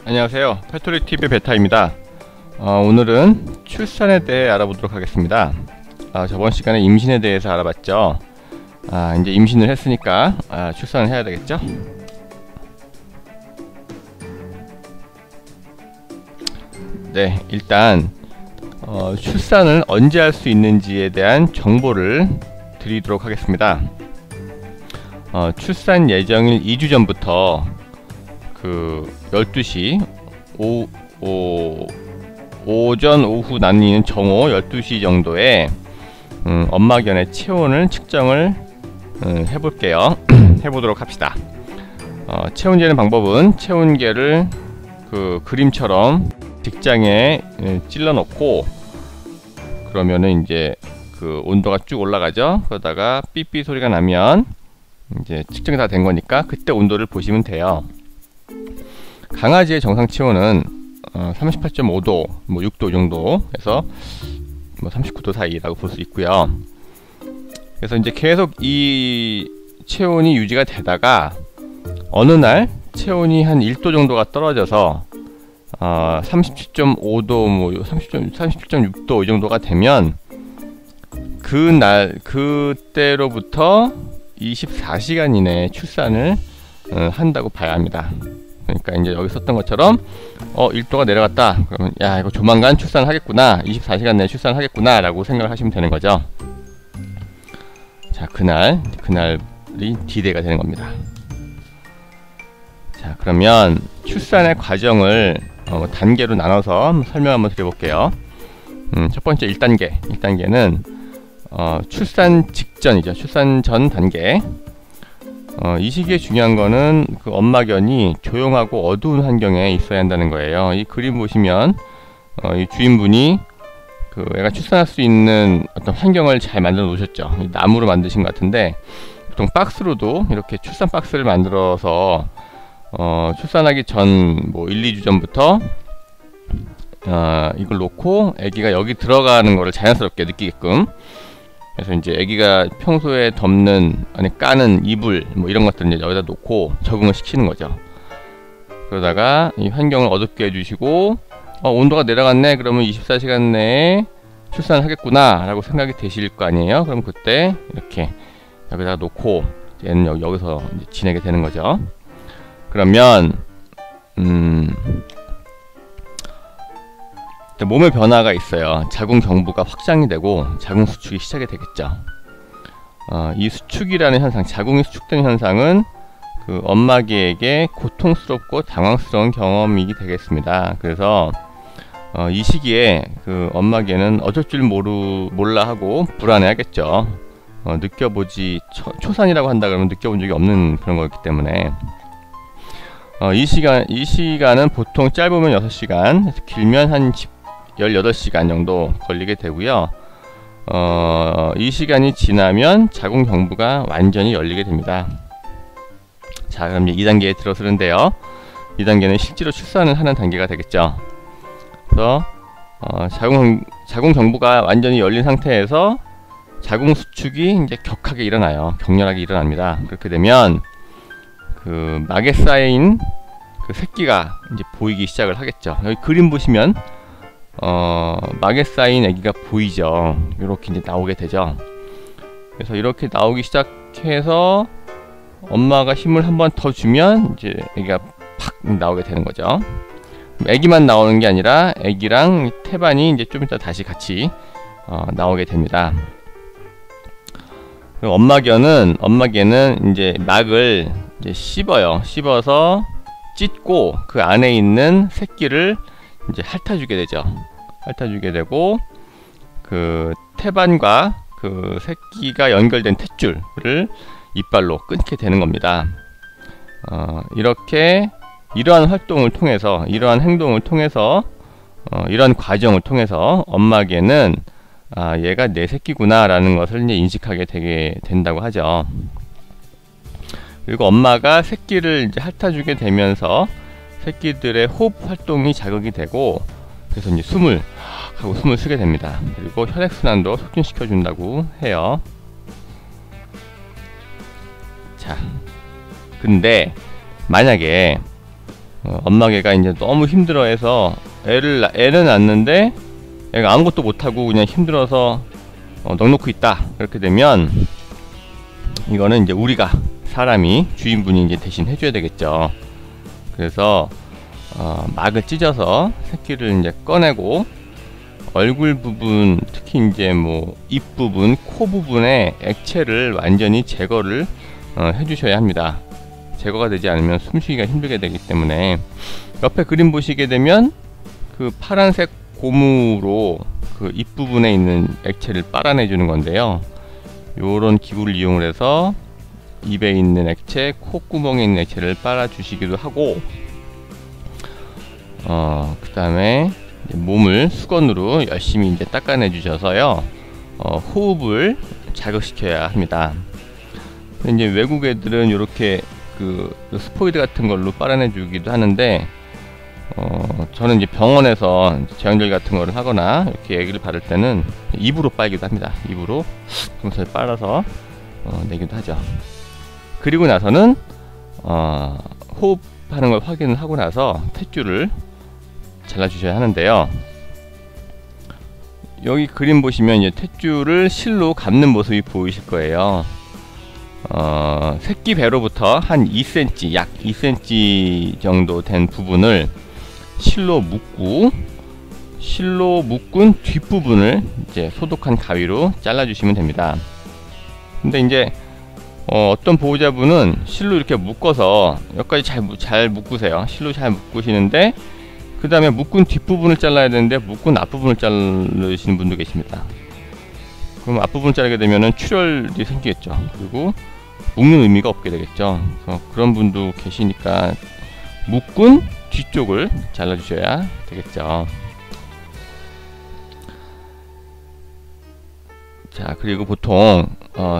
안녕하세요. 패토릭TV 베타입니다. 오늘은 출산에 대해 알아보도록 하겠습니다. 저번 시간에 임신에 대해서 알아봤죠. 이제 임신을 했으니까 출산을 해야 되겠죠. 네, 일단 출산을 언제 할 수 있는지에 대한 정보를 드리도록 하겠습니다. 출산 예정일 2주 전부터 그 12시 오전 오후 나뉘는 정오 12시 정도에 엄마견의 체온을 측정을 해볼게요. 해보도록 합시다. 체온 재는 방법은 체온계를 그 그림처럼 직장에 찔러 넣고 그러면은 이제 그 온도가 쭉 올라가죠. 그러다가 삐삐 소리가 나면 이제 측정이 다 된 거니까 그때 온도를 보시면 돼요. 강아지의 정상 체온은 38.5도, 6도 정도에서 39도 사이라고 볼 수 있고요. 그래서 이제 계속 이 체온이 유지가 되다가 어느 날 체온이 한 1도 정도가 떨어져서 37.5도, 37.6도 이 정도가 되면 그때로부터 24시간 이내에 출산을 한다고 봐야 합니다. 그러니까 이제 여기 썼던 것처럼 1도가 내려갔다 그러면 야 이거 조만간 출산을 하겠구나, 24시간 내에 출산을 하겠구나 라고 생각을 하시면 되는 거죠. 자, 그날이 D-Day가 되는 겁니다. 자, 그러면 출산의 과정을 단계로 나눠서 설명 한번 드려볼게요. 첫 번째 1단계는 출산 직전이죠. 출산 전 단계. 이 시기에 중요한 거는 그 엄마견이 조용하고 어두운 환경에 있어야 한다는 거예요. 이 그림 보시면 이 주인분이 그 애가 출산할 수 있는 어떤 환경을 잘 만들어 놓으셨죠. 나무로 만드신 것 같은데 보통 박스로도 이렇게 출산 박스를 만들어서 출산하기 전 1, 2주 전부터 이걸 놓고 아기가 여기 들어가는 거를 자연스럽게 느끼게끔, 그래서 이제 아기가 평소에 덮는 까는 이불 이런 것들을 이제 여기다 놓고 적응을 시키는 거죠. 그러다가 이 환경을 어둡게 해주시고 온도가 내려갔네 그러면 24시간 내에 출산을 하겠구나 라고 생각이 되실 거 아니에요. 그럼 그때 이렇게 여기다 놓고 얘는 여기서 이제 지내게 되는 거죠. 그러면 몸의 변화가 있어요. 자궁 경부가 확장이 되고 자궁 수축이 시작이 되겠죠. 이 수축이라는 현상, 자궁이 수축되는 현상은 그 엄마개에게 고통스럽고 당황스러운 경험이 되겠습니다. 그래서 이 시기에 그 엄마개는 어쩔 줄 몰라 하고 불안해하겠죠. 느껴보지 초산이라고 한다 그러면 느껴본 적이 없는 그런 거였기 때문에 이 시간은 보통 짧으면 6시간, 길면 한 18시간 정도 걸리게 되고요. 이 시간이 지나면 자궁 경부가 완전히 열리게 됩니다. 자, 그럼 이제 2단계에 들어서는데요. 2단계는 실제로 출산을 하는 단계가 되겠죠. 그래서 자궁 경부가 완전히 열린 상태에서 자궁 수축이 이제 격하게 일어나요. 격렬하게 일어납니다. 그렇게 되면 그 막에 쌓인 그 새끼가 이제 보이기 시작을 하겠죠. 여기 그림 보시면 막에 쌓인 아기가 보이죠. 이렇게 이제 나오게 되죠. 그래서 이렇게 나오기 시작해서 엄마가 힘을 한번 더 주면 이제 아기가 팍 나오게 되는 거죠. 아기만 나오는 게 아니라 아기랑 태반이 이제 좀 이따 다시 같이 나오게 됩니다. 그리고 엄마개는 이제 막을 이제 씹어서 찢고 그 안에 있는 새끼를 이제 핥아주게 되죠. 핥아주게 되고 그 태반과 그 새끼가 연결된 탯줄을 이빨로 끊게 되는 겁니다. 이러한 활동을 통해서, 이러한 행동을 통해서, 이러한 과정을 통해서 엄마개는 얘가 내 새끼구나 라는 것을 이제 인식하게 되게 된다고 하죠. 그리고 엄마가 새끼를 이제 핥아주게 되면서 새끼들의 호흡 활동이 자극이 되고, 그래서 이제 숨을 쉬게 됩니다. 그리고 혈액순환도 촉진시켜 준다고 해요. 자, 근데 만약에 엄마개가 이제 너무 힘들어해서 애는 낳는데 애가 아무것도 못하고 그냥 힘들어서 넋놓고 있다. 그렇게 되면 이거는 이제 우리가 사람이 주인분이 이제 대신 해줘야 되겠죠. 그래서 막을 찢어서 새끼를 이제 꺼내고 얼굴 부분, 특히 이제 뭐 입 부분, 코 부분에 액체를 완전히 제거를 해주셔야 합니다. 제거가 되지 않으면 숨쉬기가 힘들게 되기 때문에 옆에 그림 보시게 되면 그 파란색 고무로 그 입 부분에 있는 액체를 빨아내 주는 건데요. 요런 기구를 이용을 해서 입에 있는 액체, 콧구멍에 있는 액체를 빨아 주시기도 하고, 그 다음에 몸을 수건으로 열심히 이제 닦아내 주셔서요, 호흡을 자극시켜야 합니다. 이제 외국 애들은 이렇게 그 스포이드 같은 걸로 빨아내 주기도 하는데, 저는 이제 병원에서 제왕절개 같은 거를 하거나 이렇게 애기를 바를 때는 입으로 빨기도 합니다. 입으로 그래서 빨아서 내기도 하죠. 그리고 나서는 호흡하는 걸 확인을 하고 나서 탯줄을 잘라주셔야 하는데요. 여기 그림 보시면 이제 탯줄을 실로 감는 모습이 보이실 거예요. 새끼 배로부터 한 2cm, 약 2cm 정도 된 부분을 실로 묶고, 실로 묶은 뒷부분을 이제 소독한 가위로 잘라주시면 됩니다. 근데 이제 어떤 보호자분은 실로 이렇게 묶어서 여기까지 잘 묶으세요. 실로 잘 묶으시는데 그 다음에 묶은 뒷부분을 잘라야 되는데 묶은 앞부분을 자르시는 분도 계십니다. 그럼 앞부분을 자르게 되면은 출혈이 생기겠죠. 그리고 묶는 의미가 없게 되겠죠. 그래서 그런 분도 계시니까 묶은 뒤쪽을 잘라주셔야 되겠죠. 자, 그리고 보통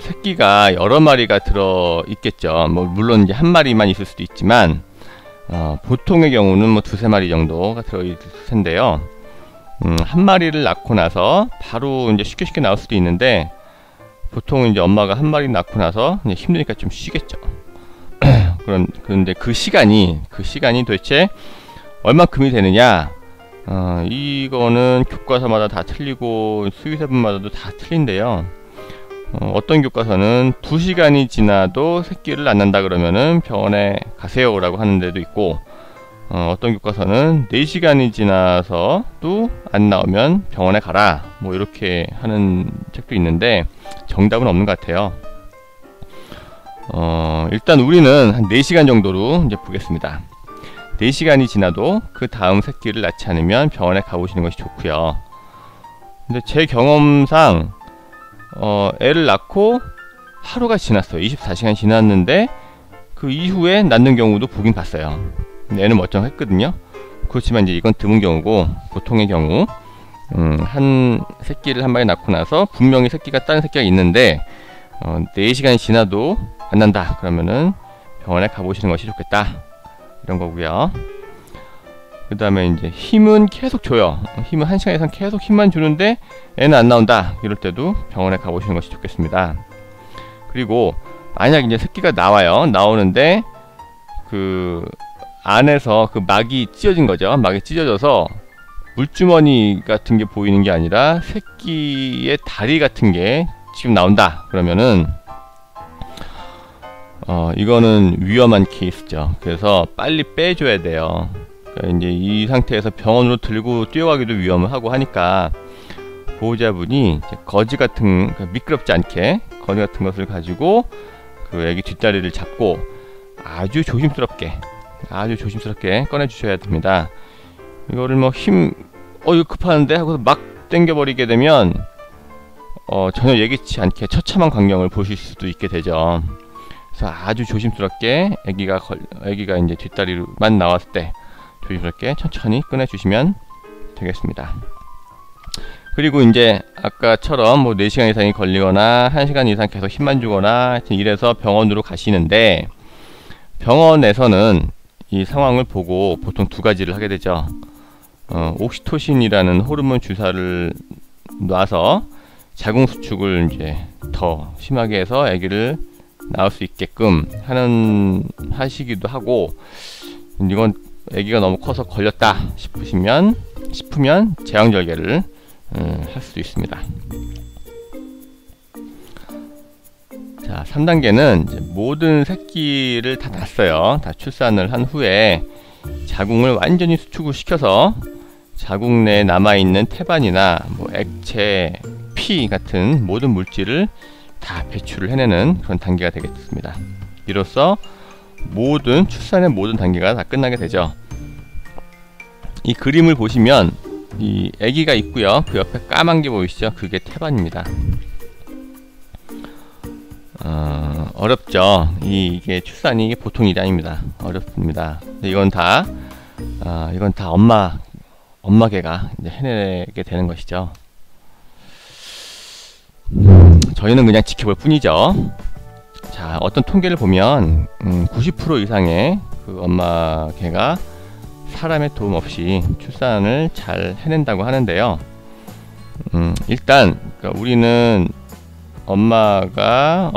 새끼가 여러 마리가 들어 있겠죠. 뭐 물론 이제 한 마리만 있을 수도 있지만 보통의 경우는 뭐 두세 마리 정도가 들어 있을 텐데요. 한 마리를 낳고 나서 바로 이제 쉽게 나올 수도 있는데, 보통 이제 엄마가 한 마리 낳고 나서 이제 힘드니까 좀 쉬겠죠. 그런데 그 시간이 도대체 얼마큼이 되느냐? 이거는 교과서마다 다 틀리고 수의사분마다도 다 틀린데요. 어떤 교과서는 2시간이 지나도 새끼를 안 낳는다 그러면은 병원에 가세요 라고 하는 데도 있고, 어떤 교과서는 4시간이 지나서도 안 나오면 병원에 가라, 뭐 이렇게 하는 책도 있는데 정답은 없는 것 같아요. 일단 우리는 한 4시간 정도로 이제 보겠습니다. 4시간이 지나도 그 다음 새끼를 낳지 않으면 병원에 가보시는 것이 좋고요. 근데 제 경험상 애를 낳고 하루가 지났어요. 24시간이 지났는데 그 이후에 낳는 경우도 보긴 봤어요. 애는 멀쩡했거든요. 그렇지만 이제 이건 드문 경우고, 보통의 경우 한 새끼를 한 마리 낳고 나서 분명히 다른 새끼가 있는데 4시간이 지나도 안 난다 그러면은 병원에 가보시는 것이 좋겠다, 이런 거고요. 그 다음에 이제 힘은 계속 줘요. 힘은 1시간 이상 계속 힘만 주는데 애는 안 나온다, 이럴 때도 병원에 가보시는 것이 좋겠습니다. 그리고 만약 이제 새끼가 나오는데 그 안에서 그 막이 찢어진 거죠. 막이 찢어져서 물주머니 같은 게 보이는 게 아니라 새끼의 다리 같은 게 지금 나온다 그러면은 이거는 위험한 케이스죠. 그래서 빨리 빼줘야 돼요. 그러니까 이제 이 상태에서 병원으로 들고 뛰어가기도 위험하고 하니까 보호자분이 이제 거지 같은, 미끄럽지 않게 거지 같은 것을 가지고 그 애기 뒷다리를 잡고 아주 조심스럽게 꺼내 주셔야 됩니다. 이거를 뭐 이거 급하는데 하고서 막 당겨버리게 되면 전혀 예기치 않게 처참한 광경을 보실 수도 있게 되죠. 그래서 아주 조심스럽게 애기가 이제 뒷다리만 나왔을 때 조심스럽게 천천히 꺼내 주시면 되겠습니다. 그리고 이제 아까처럼 뭐 4시간 이상이 걸리거나 1시간 이상 계속 힘만 주거나 하여튼 이래서 병원으로 가시는데, 병원에서는 이 상황을 보고 보통 2가지를 하게 되죠. 옥시토신이라는 호르몬 주사를 놔서 자궁수축을 이제 더 심하게 해서 아기를 낳을 수 있게끔 하시기도 하고, 이건 아기가 너무 커서 걸렸다 싶으면 제왕절개를 할 수도 있습니다. 자, 3단계는 이제 모든 새끼를 다 낳았어요. 다 출산을 한 후에 자궁을 완전히 수축을 시켜서 자궁 내에 남아있는 태반이나 뭐 액체, 피 같은 모든 물질을 다 배출을 해내는 그런 단계가 되겠습니다. 이로써 출산의 모든 단계가 다 끝나게 되죠. 이 그림을 보시면 이 아기가 있고요. 그 옆에 까만 게 보이시죠? 그게 태반입니다. 어렵죠. 이게 출산이 보통 일이 아닙니다. 어렵습니다. 이건 다 엄마개가 이제 해내게 되는 것이죠. 저희는 그냥 지켜볼 뿐이죠. 자, 어떤 통계를 보면 90% 이상의 그 엄마개가 사람의 도움 없이 출산을 잘 해낸다고 하는데요. 일단 그러니까 우리는 엄마개가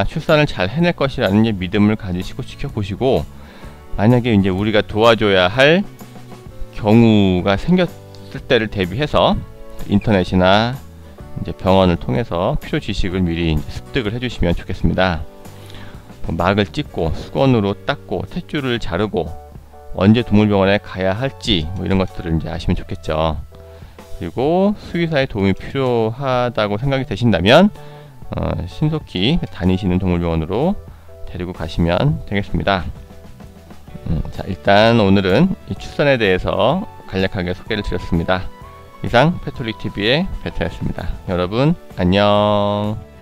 출산을 잘 해낼 것이라는 믿음을 가지시고 지켜보시고, 만약에 이제 우리가 도와줘야 할 경우가 생겼을 때를 대비해서 인터넷이나 이제 병원을 통해서 필요 지식을 미리 습득을 해주시면 좋겠습니다. 막을 찢고 수건으로 닦고 탯줄을 자르고 언제 동물병원에 가야 할지 뭐 이런 것들을 이제 아시면 좋겠죠. 그리고 수의사의 도움이 필요하다고 생각이 되신다면 신속히 다니시는 동물병원으로 데리고 가시면 되겠습니다. 자, 일단 오늘은 이 출산에 대해서 간략하게 소개를 드렸습니다. 이상 패톨릭TV의 베타였습니다. 여러분 안녕.